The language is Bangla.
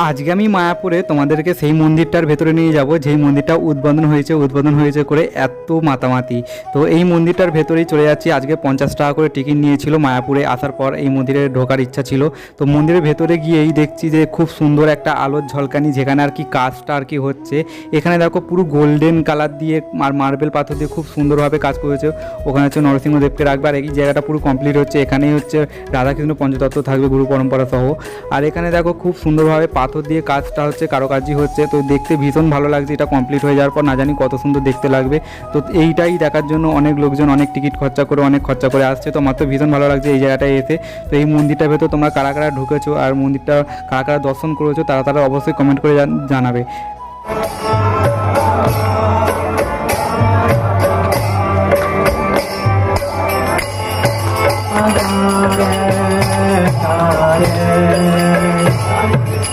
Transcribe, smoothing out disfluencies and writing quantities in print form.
আজকে আমি মায়াপুরে তোমাদেরকে সেই মন্দিরটার ভেতরে নিয়ে যাব যেই মন্দিরটা উদ্বোধন হয়েছে করে এত মাতামাতি। তো এই মন্দিরটার ভেতরেই চলে যাচ্ছি। আজকে 50 টাকা করে টিকিট নিয়েছিল। মায়াপুরে আসার পর এই মন্দিরে ঢোকার ইচ্ছা ছিল। তো মন্দিরের ভেতরে গিয়েই দেখছি যে খুব সুন্দর একটা আলোর ঝলকানি, যেখানে আর কি কাজটা আর কি হচ্ছে। এখানে দেখো পুরো গোল্ডেন কালার দিয়ে আর মার্বেল পাথর দিয়ে খুব সুন্দরভাবে কাজ করেছে। ওখানে হচ্ছে নরসিংহদেবকে রাখবে, আর এই জায়গাটা পুরো কমপ্লিট হচ্ছে। এখানেই হচ্ছে রাধাকৃষ্ণ পঞ্চতত্ত্ব থাকবে গুরু পরম্পরা সহ। আর এখানে দেখো খুব সুন্দরভাবে পাথর দিয়ে কাজটা হচ্ছে, কারুকার্য হচ্ছে। তো দেখতে ভীষণ ভালো লাগছে। এটা কমপ্লিট হয়ে যাওয়ার পর না জানি কত সুন্দর দেখতে লাগবে। তো এইটাই দেখার জন্য অনেক লোকজন অনেক টিকিট খরচা করে আসছে। তো আমার তো ভীষণ ভালো লাগছে এই জায়গাটায় এসে। তো এই মন্দিরটার ভেতর তোমরা কারা কারা ঢুকেছো আর মন্দিরটা কারা কারা দর্শন করেছো তারা অবশ্যই কমেন্ট করে জানাবে।